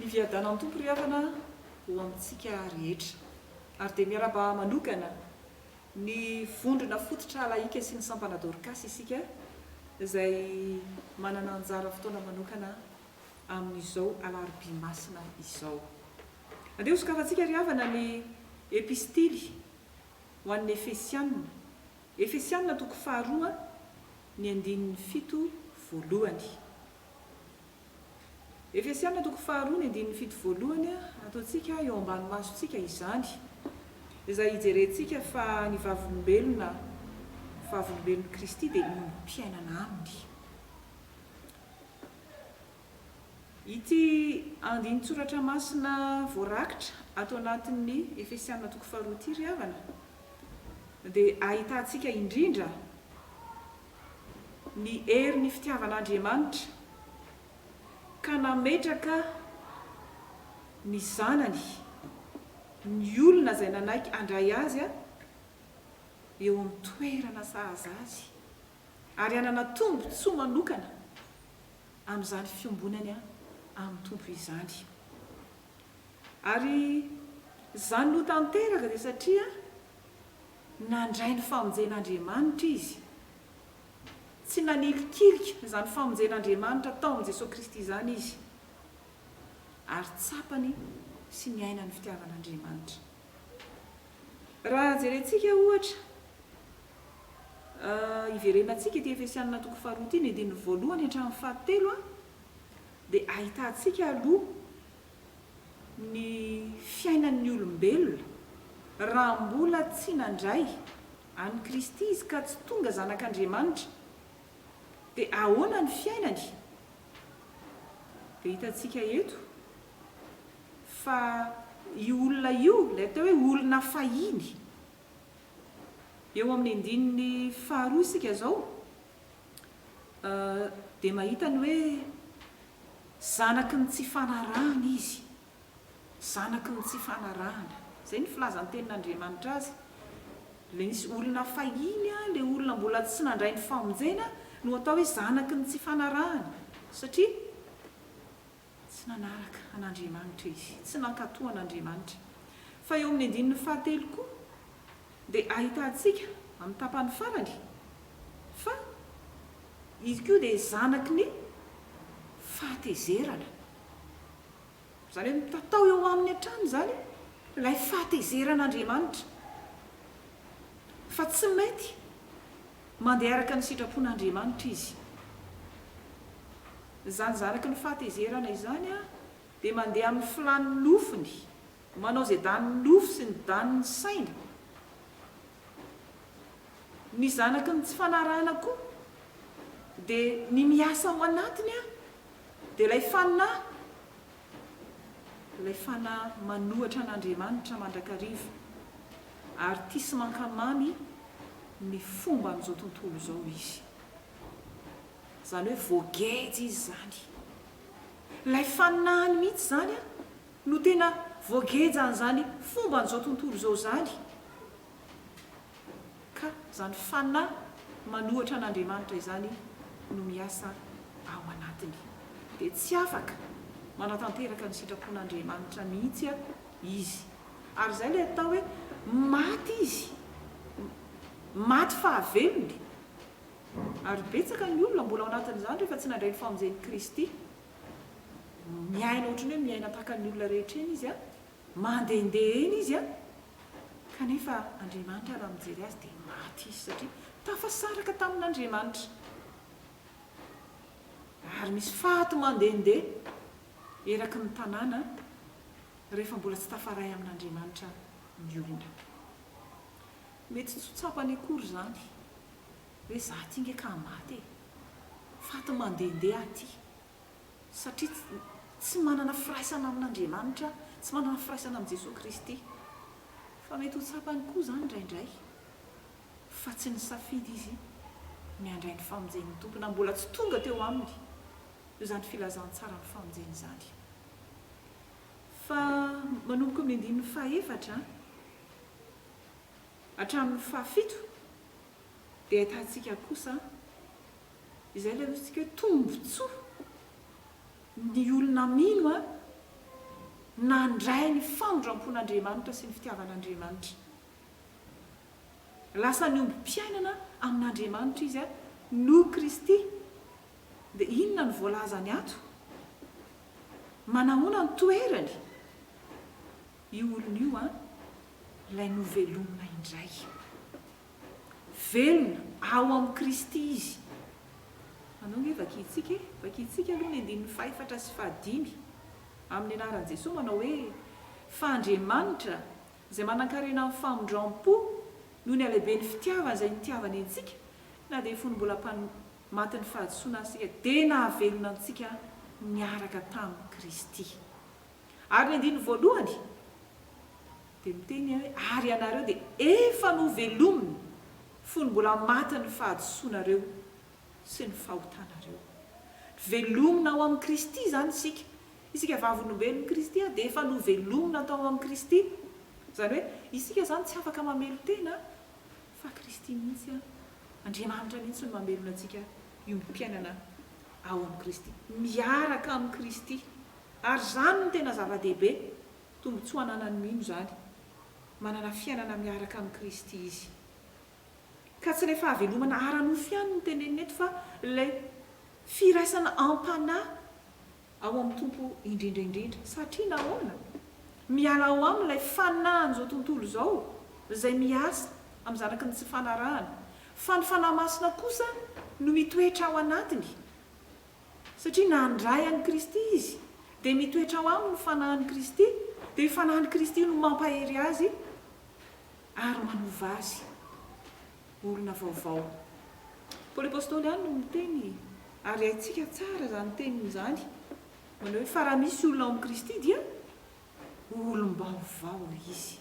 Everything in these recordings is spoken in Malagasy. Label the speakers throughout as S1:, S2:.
S1: fiadanany tompo ry havana ho amintsika rehetra ary dia miaraba manokana ny vondrona fototra alaika sy ny sampana dorkasy isika izay manana anjara fotoana manokana amin'izao alarobia masina izao. Andeo sokafantsika ry havana ny epistily ho an'ny Efesianina toko 2 ny 7 voalohany. Efesianina toko 2 ny 7 voalohany ataontsika eo ambany masontsika izany izay hijerentsika fa ny vavolombelona Kristy dia mpiainana aminy. Ity andin-tsoratra masina voarakitra atao anatin'ny Efesianina toko 2 ity ry havana dia ahitantsika indrindra ny herin'ny fitiavan'Andriamanitra ka nametraka ny zanany ny olona izay nanaiky andray azy eo amin'ny toerana sahaza azy ary anana tombontsoa manokana amin'izany fiombonany amin'ny tompo izany. Ary izany no tanteraka dia satria nandray ny famonjen'Andriamanitra izy, tsy nanikikirika izany famonjen'Andriamanitra tao amin'i Jesosy Kristy izany izy, ary tsapany sy ny aina ny fitiavan'Andriamanitra. Raha jerentsika ohatra iverenantsika ity Efesianina toko 2 ity ny andininy voalohany hatramin'ny 7 dia ahitantsika aloha ny fiainan'ny olombelona raha mbola tsy nandray any Kristy izy ka tsy tonga zanak'Andriamanitra dia ahoana ny fiainany? Dia hitantsika eto fa io olona io ilay atao hoe olona fahiny eo amin'ny andininy 2 isika zao dia mahita ny hoe zanaky ny tsy fanarahana izy, zanaky ny tsy fanarahana. Izay ny filazan'ny tenin'Andriamanitra azy. Ilay nisy olona fahiny ilay olona mbola tsy nandray ny famonjena no atao hoe zanaky ny tsy fanarahana satria tsy nanaraka an'Andriamanitra izy, tsy nankatoa an'Andriamanitra. Fa eo amin'ny andininy 7 koa dia ahitantsika amin'ny tapany farany fa izy koa dia zanaky ny fahatezerana. Izany hoe tatao eo amin'ny hatrany izany ilay fahatezeran'Andriamanitra, fa tsy mety mandeha araka ny sitrapon'Andriamanitra izy. Izany zanaky ny fahatezerana izany dia mandeha amin'ny filan'ny nofiny, manao izay daniny nofy sy ny daniny saina. Ny zanaky ny tsy fanarahana koa dia ny miasa ao anatiny dia ilay fanahy manohatra an'Andriamanitra mandrakariva ary tia sy mankamamy ny fomba amin'izao tontolo izao izy. Izany hoe voageja izy zany. Ilay fanahiny mihitsy zany no tena voageja an'izany fomba amin'izao tontolo izao zany. Ka izany fanahy manohatra an'Andriamanitra izany no miasa ao anatiny. Dia tsy afaka manatanteraka ny sitrapon'Andriamanitra mihitsy izy. Ary izay ilay atao hoe maty izy, maty fahavelony. Ary betsaka ny olona mbola ao anatin'izany rehefa tsy nandray ny famonjen'i Kristy, miaina ohatrany hoe miaina tahaka ny olona rehetra eny izy mandehandeha eny izy kanefa Andriamanitra raha mijery azy dia maty izy satria tafasaraka tamin'Andriamanitra. Ary misy faty mandehandeha eraky ny tanàna rehefa mbola tsy tafaray amin'Andriamanitra ny olona. Mety tsy tsapany akory izany hoe za ty nge ka maty faty mandehandeha aty satria tsy manana firaisana amin'Andriamanitra, tsy manana firaisana amin'i Jesosy Kristy. Fa mety ho tsapany koa izany indraindray fa tsy nisafidy izy ny handray ny famonjen'ny tompony na mbola tsy tonga teo aminy io izany filazantsara ny famonjeny izany. Fa manomboka amin'ny andininy 4 hatramin'ny 7 dia ahitantsika kosa izay ilay tsika hoe tombontsoa ny olona mino nandray ny famondram-pon'andriamanitra sy ny fitiavan'andriamanitra. Lasa ny omby-piainana amin'andriamanitra izy a no Kristy. Dia inona ny voalazany ato? Manahoana ny toerany io olona io a ilay novelomina indray. Velona ao amin'ny Kristy izy. Anao nge vakitsika aloha ny 5 sy 5 amin'ny anaran'i Jesosy manao hoe fa Andriamanitra izay manan-karena amin'ny famondram-po noho ny alehibe ny fitiavana izay nitiavany antsika na dia fony mbola matin'ny fahadisoana antsika dia nahavelona antsika miaraka tamin'i Kristy. Ary ny 9 dia miteny hoe ary ianareo dia efa novelomina fony mbola matin'ny fahadisoanareo sy ny fahotanareo. Velomina ao amin'ny Kristy zany isika vavolombelon'ny Kristy dia efa novelomina tao amin'ny Kristy. Zany hoe isika zany tsy afaka mamelo tena fa Kristy mihitsy Andriamanitra mihitsy no mamelona antsika iombi-piainana ao amin'ny Kristy, miaraka amin'ny Kristy. Ary zany no tena zava-dehibe, tombontsoa ananany mino zany, manana fiainana miaraka amin'ny Kristy izy. Ka tsy ilay fahavelomana ara-nofo ihany no tenenina eto fa ilay firaisana am-panahy ao amin'ny tompo indrindraindrindra. Satria nahoana? Miala ao amin'ilay fanahin'izao tontolo izao izay miasa amin'ny zanaky ny tsy fanarahana. Fa ny fanahy masina kosa no mitoetra ao anatiny. Satria nandray an'i Kristy izy dia mitoetra ao aminy ny fanahin'i Kristy, dia ny fanahin'i Kristy no mampahery azy ary manova azy olona vaovao. Paoly apôstôly ihany no miteny, ary haintsika tsara zany teniny zany, manao hoe fa raha misy olona ao amin'ny Kristy dia olom-baovao izy.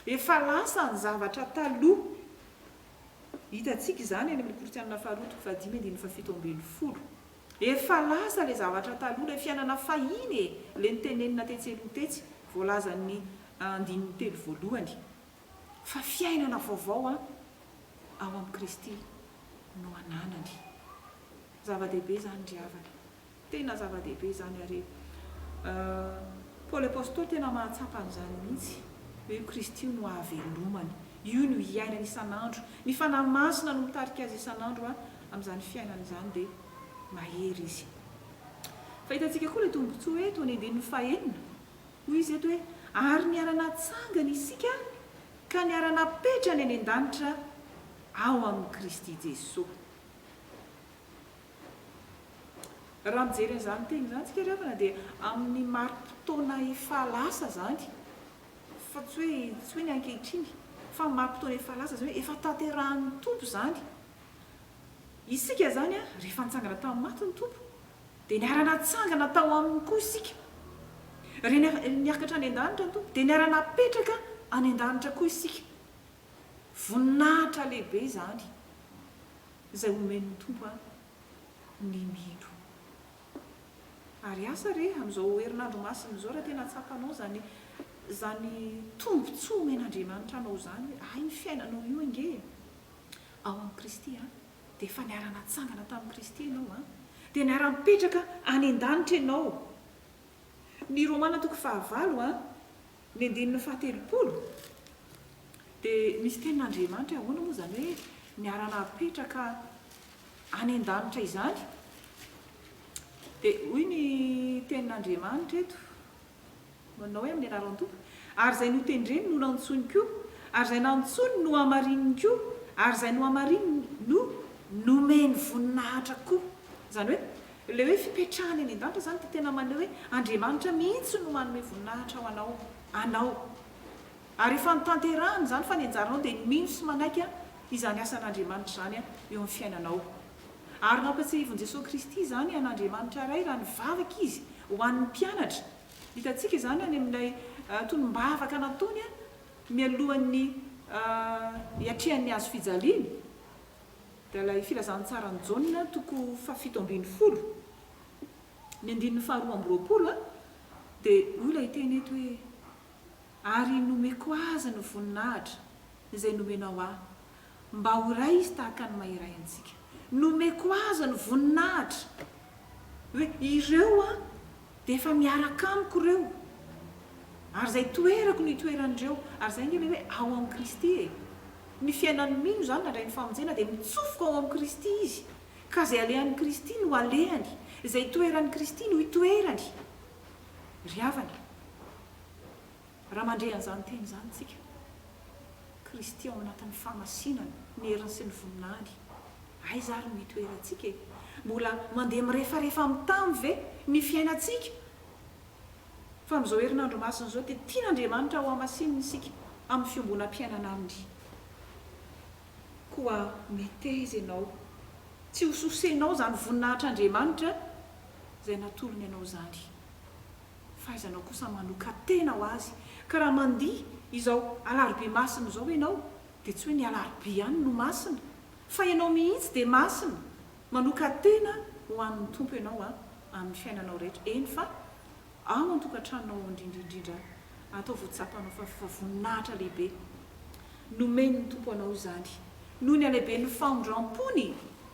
S1: Efa lasa ny zavatra taloha. Hitantsika izany any amin'ny Korinthiana 2:5-7. Efa lasa ilay zavatra taloha, ilay fiainana fahiny, ilay nitenenina tetsy tetsy, voalazan'ny 3 fa fiainana vaovao ao amin'ny Kristy no ananany. Zava-dehibe zany riavana. Tena zava-dehibe zany ary Paoly apôstôly tena mahatsapa an'izany mihitsy. Hoe Kristy no ahavelomany. Io no iainany isan'andro. Ny fanahy masina no mitarika azy isan'andro amin'izany fiainana izany dia mahery izy. Fa hitantsika koa ilay tombontsoa eto ny 9. Hoy izy eto hoe ary niarana tsangana isika ka niarana petrany any an-danitra ao amin'ny Kristy Jesosy. Raha mijery an'izany teny izany tsika riavana dia amin'ny marim-potoana efa lasa zany, fa tsy hoe ny ankehitriny, fa marim-potoana efa lasa zany hoe efa tanterahan'ny tompo zany. Isika zany rehefa nitsangana tamin'ny maty ny tompo dia niarana tsangana tao aminy koa isika. Niakatra any an-danitra ny tompo dia niarana petraka any an-danitra koa isika. Voninahitra lehibe zany izay omen'ny tompo ny mino. Ary asa re amin'izao herinandro masina izao raha tena tsapanao zany tombontsoa omen'Andriamanitra anao zany, ay ny fiainanao io ange ao amin'ny Kristy dia efa niarana tsangana tamin'ny Kristy ianao dia niara-mipetraka any an-danitra ianao. Ny Romana 9:9 dia misy tenin'Andriamanitra ahoana moa zany hoe niarana petraka any an-danitra izany. Dia hoy ny tenin'Andriamanitra eto manao hoe amin'ny anaran'ny tompo, ary izay notendreny no nantsony koa, ary izay nantsony no hamarininy koa, ary izay no hamarininy no nomeny voninahitra koa. Zany hoe ilay hoe fipetrahany any an-danitra zany dia tena manao hoe Andriamanitra mihitsy no manome voninahitra ho anao. Ary efa nitanterahany zany fa ny anjaranao dia mino sy manaiky izany asan'Andriamanitra zany eo amin'ny fiainanao. Ary nampatsiahivon'i Jesosy Kristy zany an'Andriamanitra iray raha nivavaka izy ho an'ny mpianatra. Hitantsika zany any amin'ilay tonom-bavaka nataony mialohan'ny hiatrehan'ny hazo fijaliana. Dia ilay filazantsara ny Jaona 7:20 ny 2:20 dia hoy ilay teny eto hoe ary nomeko azy ny voninahitra izay nomenao mba ho iray izy tahaka ny maha-iray antsika. Nomeko azy ny voninahitra hoe ireo dia efa miaraka amiko ireo ary izay toerako ny toerandreo ary zay ngele hoe ao amin'ny Kristy e ny fiainany mino zany nandray ny famonjena dia mitsofoka ao amin'ny Kristy izy ka izay alehan'ny Kristy no alehany izay toeran'ny Kristy no hitoerany ry havana raha mandre an'izany teny zany tsika Kristy ao anatin'ny famasinana ny heriny sy ny voninahiny aiza ary no hitoerantsika e mbola mandeha mirehefarehefa amin'ny tamy ve ny fiainantsika fa amin'izao herinandro masina izao dia tian'Andriamanitra ao amasinina isika amin'ny fiombonam-piainana aminy koa meteza ianao tsy hososenao zany voninahitr'Andriamanitra izay natolony ianao zany fahaizanao kosa manoka tena ho azy ka raha mandiha izao alarobia masina izao ianao dia tsy hoe ny alarobia ihany no masina fa ianao mihitsy dia masina manoka tena ho an'ny tompo ianao amin'ny fiainanao rehetra eny fa ao antokantranonao indrindraindrindra atao voatsapanao fa voninahitra lehibe nomeny ny tompo anao zany noho ny alehibe ny famondram-pony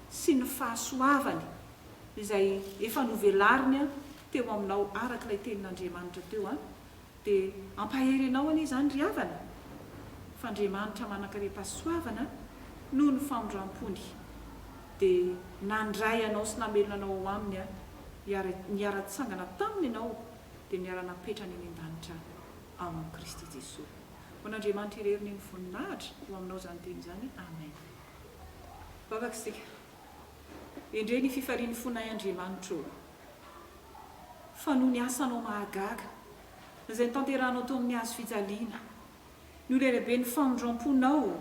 S1: sy ny fahasoavany izay efa novelariny teo aminao arak'ilay tenin'Andriamanitra teo dia ampahery anao anie zany ry havana fa Andriamanitra manankarem-pahasoavana noho ny famondram-pony dia nandray anao sy namelona anao ao aminy niara-tsangana taminy ianao dia niara-napetrany eny an-danitra ao amin'ny Kristy Jesosy ho an'Andriamanitra ireriny ny voninahitra ho aminao zany teny zany amen vavaka isika endre ny fifariany fonay Andriamanitra o fa noho ny asanao mahagaga izay tanteranao tao amin'ny hazo fijaliana noho le lehibe ny famondram-ponao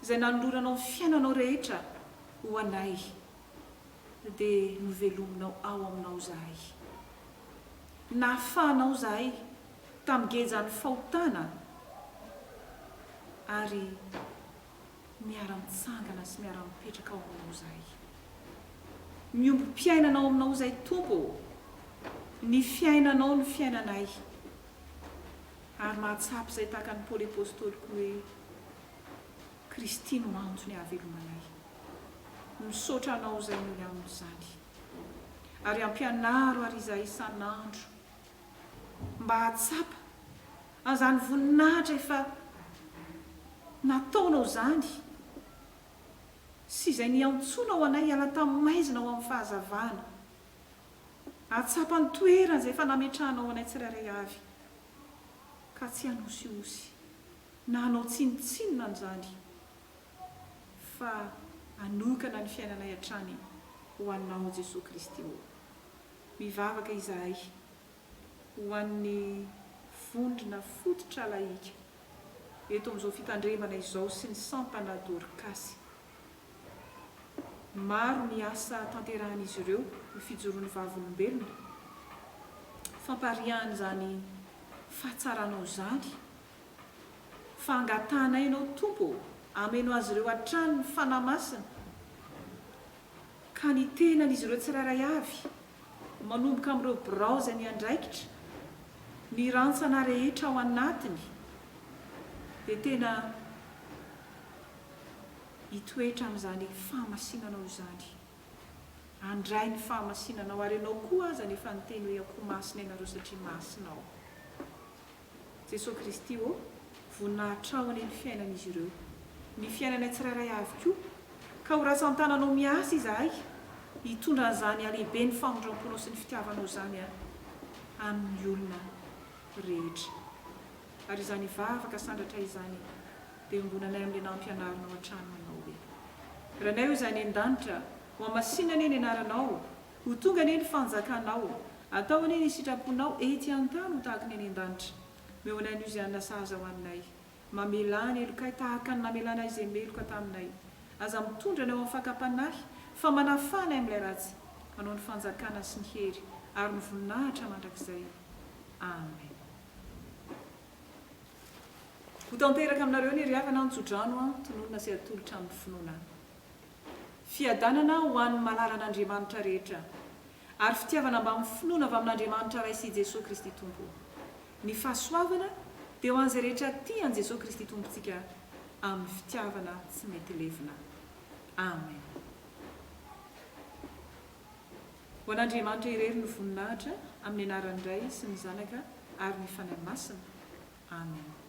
S1: izay nanoloranao ny fiainanao rehetra ho anay dia novelominao ao aminao zahay nahafahanao zahay tamin'ny gejany fahotana ary miara-mitsangana sy miara-mipetraka ao aminao zahay miombi-piainanao aminao zay tompo ny fiainanao ny fiainanay ary mahatsapy izay tahaka ny Paoly apôstôliko hoe Kristy no antso ny hahavelomanay misaotra anao izay noho amin'izany ary ampianaro ary izahay isan'andro mba hahatsapa an'izany voninahitra efa nataonao zany sy izay niantsonao anay hiala tamin'ny maizina ao amin'ny fahazavana hahatsapa ny toerana izay efa nametrahanao anay tsirairay avy ka tsy hanosiosy na hanao tsinitsinina an'izany fa hanokana ny fiainanay hatrany ho anao Jesosy Kristy o mivavaka izahay ho an'ny vondrona fototra laika eto amin'izao fitandremana izao sy ny sampana Dorcasy maro ny asa tanterahan'izy ireo ny fijoroan'ny vavolombelona fampariahany zany fahatsaranao zany fangatanay ianao tompo ameno azy ireo hatrany ny fanamasina ka ny tenan'izy ireo tsirairay avy manomboka amin'ireo birao izay ny andraikitra ny rantsana rehetra ao anatiny dia tena hitoetra amin'izany fahamasinanao izany andray ny fahamasinanao ary ianao koa aza nefa nyteny hoe akoho masina ianareo satria masinao Jesosy Kristy o voninahitra ao anie ny fiainan'izy ireo ny fiainanay tsirairay avy koa ka ho ratsan-tananao miasa izahay hitondra an'izany alehibe ny famondram-ponao sy ny fitiavanao zany amin'ny olona rehetra ary izany vavaka sandratra izany dia ombonanay amin'ilay nampianarinao hatrany manao hoe raha nay ho izany an-danitra ho amasinana eny anaranao ho tonga anie ny fanjakanao atao anie ny sitraponao ety an-tany ho tahaka ny eny an-danitra meonay no izay nasaza ho anay mamelany elokay tahaka ny namelanay izay meloka taminay aza mitondra ny ao amin'ny fakapanahy fa manafana amin'ilay ratsy hanao ny fanjakana sy ny hery ary ny voninahitra mandrakizay amen ho tanteraka aminareo ny ry havana nitsodrano tononona sy atolotra amin'ny finoana fiadanana ho an'ny malaran'Andriamanitra rehetra ary fitiavana mba amin'ny finoana avy amin'Andriamanitra ray sy Jesosy Kristy tompo ny fahasoavana dia ho an'izay rehetra tia an' Jesosy Kristy tompontsika amin'ny fitiavana tsy mety levina amen ho an'Andriamanitra irery ny voninahitra amin'ny anaran'ny Ray sy ny Zanaka ary ny fanahy masina amen.